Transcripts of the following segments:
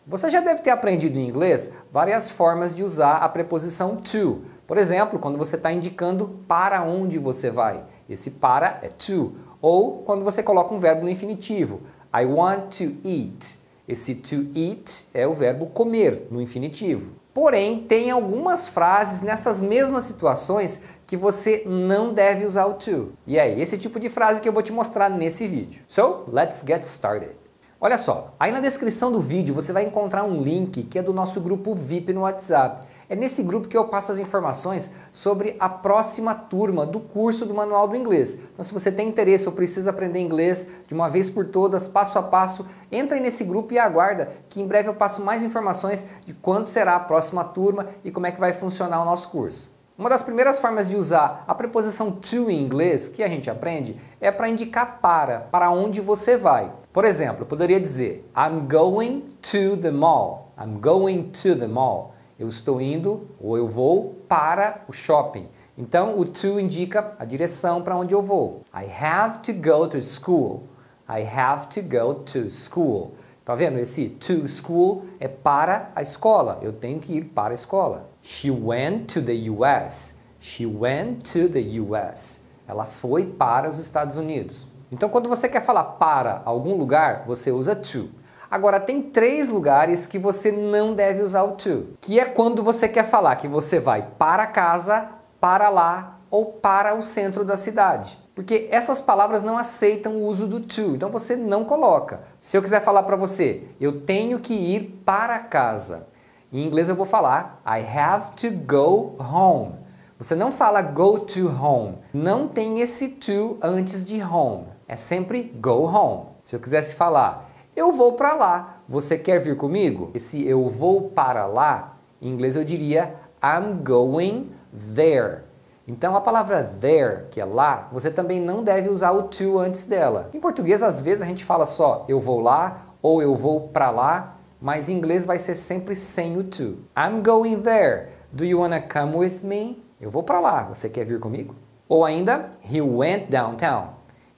Você já deve ter aprendido em inglês várias formas de usar a preposição to. Por exemplo, quando você está indicando para onde você vai. Esse para é to. Ou quando você coloca um verbo no infinitivo. I want to eat. Esse to eat é o verbo comer no infinitivo. Porém, tem algumas frases nessas mesmas situações que você não deve usar o to. E é esse tipo de frase que eu vou te mostrar nesse vídeo. So, let's get started. Olha só, aí na descrição do vídeo você vai encontrar um link que é do nosso grupo VIP no WhatsApp. É nesse grupo que eu passo as informações sobre a próxima turma do curso do Manual do Inglês. Então se você tem interesse ou precisa aprender inglês de uma vez por todas, passo a passo, entra aí nesse grupo e aguarda que em breve eu passo mais informações de quando será a próxima turma e como é que vai funcionar o nosso curso. Uma das primeiras formas de usar a preposição to em inglês que a gente aprende é para indicar para onde você vai. Por exemplo, eu poderia dizer I'm going to the mall. I'm going to the mall. Eu estou indo ou eu vou para o shopping. Então o to indica a direção para onde eu vou. I have to go to school. I have to go to school. Tá vendo? Esse to school é para a escola. Eu tenho que ir para a escola. She went to the US. She went to the US. Ela foi para os Estados Unidos. Então, quando você quer falar para algum lugar, você usa to. Agora, tem 3 lugares que você não deve usar o to, que é quando você quer falar que você vai para casa, para lá ou para o centro da cidade. Porque essas palavras não aceitam o uso do to, então você não coloca. Se eu quiser falar para você, eu tenho que ir para casa. Em inglês eu vou falar I have to go home. Você não fala go to home. Não tem esse to antes de home. É sempre go home. Se eu quisesse falar eu vou para lá, você quer vir comigo? Esse eu vou para lá, em inglês eu diria I'm going there. Então a palavra there, que é lá, você também não deve usar o to antes dela. Em português, às vezes, a gente fala só eu vou lá ou eu vou para lá, mas em inglês vai ser sempre sem o to. I'm going there. Do you wanna come with me? Eu vou para lá. Você quer vir comigo? Ou ainda, he went downtown.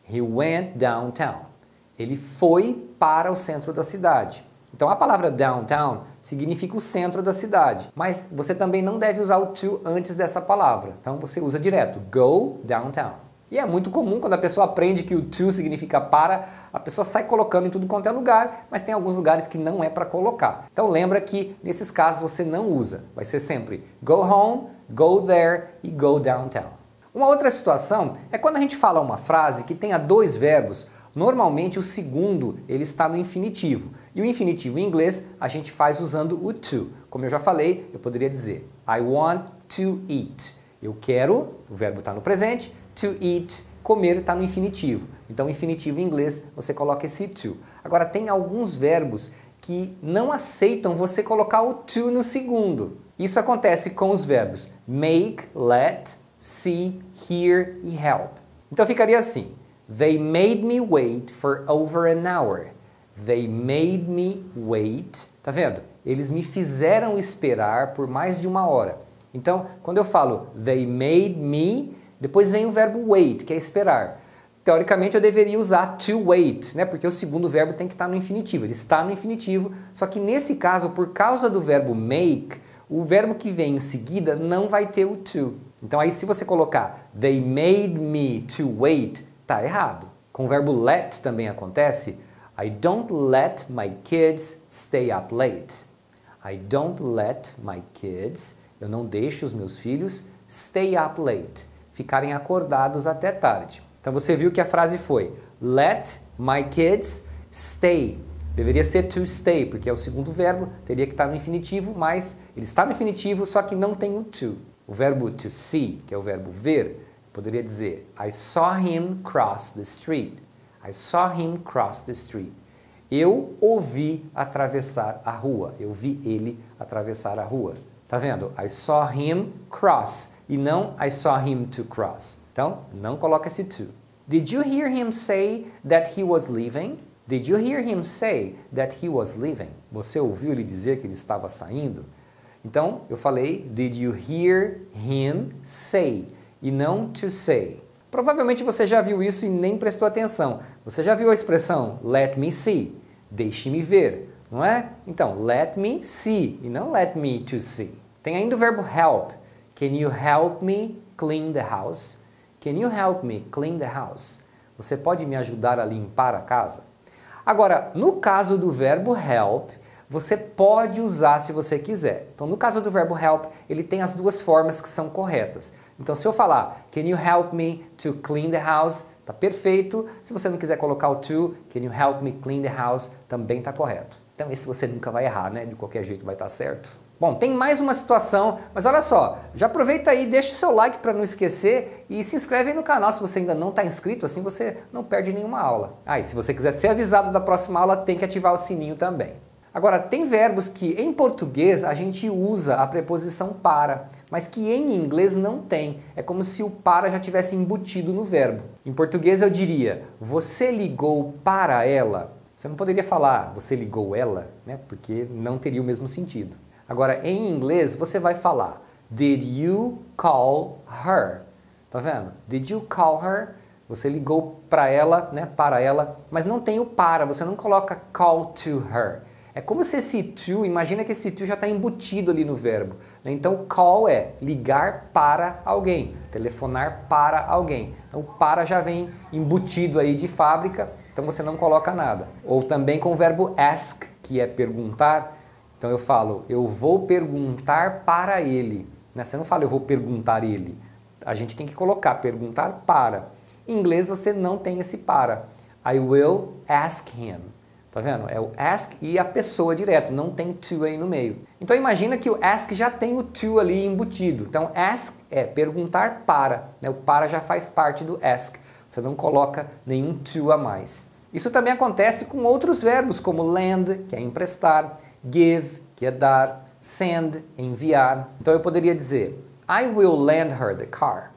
He went downtown. Ele foi para o centro da cidade. Então a palavra downtown significa o centro da cidade, mas você também não deve usar o to antes dessa palavra. Então você usa direto, go downtown. E é muito comum quando a pessoa aprende que o to significa para, a pessoa sai colocando em tudo quanto é lugar, mas tem alguns lugares que não é para colocar. Então lembra que nesses casos você não usa, vai ser sempre go home, go there e go downtown. Uma outra situação é quando a gente fala uma frase que tenha 2 verbos. Normalmente o segundo ele está no infinitivo. E o infinitivo em inglês a gente faz usando o to. Como eu já falei, eu poderia dizer I want to eat. Eu quero, o verbo está no presente, to eat, comer está no infinitivo. Então o infinitivo em inglês você coloca esse to. Agora tem alguns verbos que não aceitam você colocar o to no segundo. Isso acontece com os verbos make, let, see, hear e help. Então ficaria assim. They made me wait for over an hour. They made me wait. Tá vendo? Eles me fizeram esperar por mais de 1 hora. Então, quando eu falo they made me, depois vem o verbo wait, que é esperar. Teoricamente eu deveria usar to wait, né? Porque o segundo verbo tem que estar no infinitivo. Ele está no infinitivo, só que nesse caso, por causa do verbo make, o verbo que vem em seguida não vai ter o to. Então aí se você colocar they made me to wait, tá errado. Com o verbo let também acontece. I don't let my kids stay up late. I don't let my kids, eu não deixo os meus filhos stay up late, ficarem acordados até tarde. Então você viu que a frase foi let my kids stay. Deveria ser to stay, porque é o segundo verbo, teria que estar no infinitivo, mas ele está no infinitivo, só que não tem o to. O verbo to see, que é o verbo ver, poderia dizer I saw him cross the street. I saw him cross the street. Eu o vi atravessar a rua. Eu vi ele atravessar a rua. Tá vendo? I saw him cross e não I saw him to cross. Então, não coloca esse to. Did you hear him say that he was leaving? Did you hear him say that he was leaving? Você ouviu ele dizer que ele estava saindo? Então, eu falei did you hear him say e não to say. Provavelmente você já viu isso e nem prestou atenção. Você já viu a expressão let me see? Deixe-me ver. não é? Então, let me see e não let me to see. Tem ainda o verbo help. Can you help me clean the house? Can you help me clean the house? Você pode me ajudar a limpar a casa? Agora, no caso do verbo help, você pode usar se você quiser. Então, no caso do verbo help, ele tem as duas formas que são corretas. Então, se eu falar, can you help me to clean the house? Tá perfeito. Se você não quiser colocar o to, can you help me clean the house? Também tá correto. Então, esse você nunca vai errar, né? De qualquer jeito vai estar certo. Bom, tem mais uma situação, mas olha só, já aproveita aí, deixa o seu like para não esquecer e se inscreve aí no canal se você ainda não está inscrito, assim você não perde nenhuma aula. E se você quiser ser avisado da próxima aula, tem que ativar o sininho também. Agora, tem verbos que em português a gente usa a preposição para, mas que em inglês não tem. É como se o para já tivesse embutido no verbo. Em português eu diria, você ligou para ela? Você não poderia falar, você ligou ela, né? Porque não teria o mesmo sentido. Agora, em inglês, você vai falar Did you call her? Tá vendo? Did you call her? Você ligou para ela, né? Para ela, mas não tem o para, você não coloca call to her. É como se esse to, imagina que esse to já está embutido ali no verbo. Né? Então, call é ligar para alguém, telefonar para alguém. Então, para já vem embutido aí de fábrica, então você não coloca nada. Ou também com o verbo ask, que é perguntar. Então eu falo, eu vou perguntar para ele. Né? Você não fala, eu vou perguntar ele. A gente tem que colocar, perguntar para. Em inglês você não tem esse para. I will ask him. Tá vendo? É o ask e a pessoa direto, não tem to aí no meio. Então imagina que o ask já tem o to ali embutido. Então ask é perguntar para. Né? O para já faz parte do ask. Você não coloca nenhum to a mais. Isso também acontece com outros verbos, como lend, que é emprestar, give, que é dar, send, enviar. Então eu poderia dizer, I will lend her the car.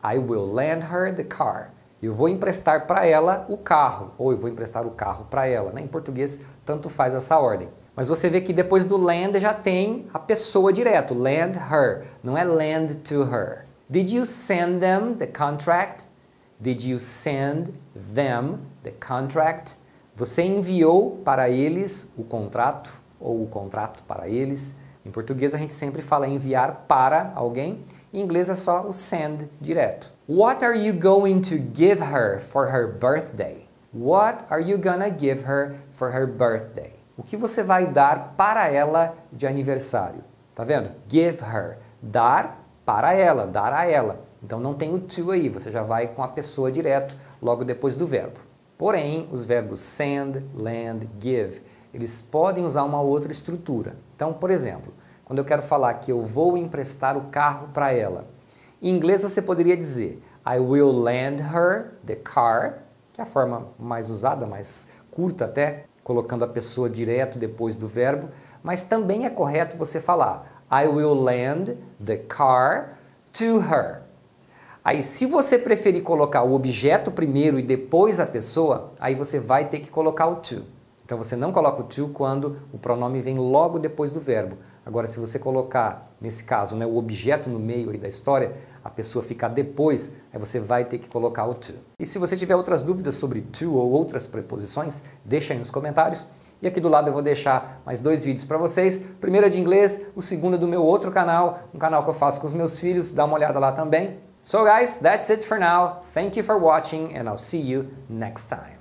I will lend her the car. Eu vou emprestar para ela o carro, ou eu vou emprestar o carro para ela. Né? Em português, tanto faz essa ordem. Mas você vê que depois do lend já tem a pessoa direto, lend her, não é lend to her. Did you send them the contract? Did you send them the contract? Você enviou para eles o contrato, ou o contrato para eles. Em português a gente sempre fala enviar para alguém, em inglês é só o send direto. What are you going to give her for her birthday? What are you gonna give her for her birthday? O que você vai dar para ela de aniversário? Tá vendo? Give her, dar para ela, dar a ela. Então não tem o to aí, você já vai com a pessoa direto, logo depois do verbo. Porém, os verbos send, lend, give, eles podem usar uma outra estrutura. Então, por exemplo, quando eu quero falar que eu vou emprestar o carro para ela, em inglês você poderia dizer I will lend her the car, que é a forma mais usada, mais curta até, colocando a pessoa direto depois do verbo, mas também é correto você falar I will lend the car to her. Aí, se você preferir colocar o objeto primeiro e depois a pessoa, aí você vai ter que colocar o to. Então, você não coloca o to quando o pronome vem logo depois do verbo. Agora, se você colocar, nesse caso, né, o objeto no meio aí da história, a pessoa ficar depois, aí você vai ter que colocar o to. E se você tiver outras dúvidas sobre to ou outras preposições, deixa aí nos comentários. E aqui do lado eu vou deixar mais 2 vídeos para vocês. O primeiro é de inglês, o segundo é do meu outro canal, um canal que eu faço com os meus filhos, dá uma olhada lá também. So guys, that's it for now. Thank you for watching and I'll see you next time.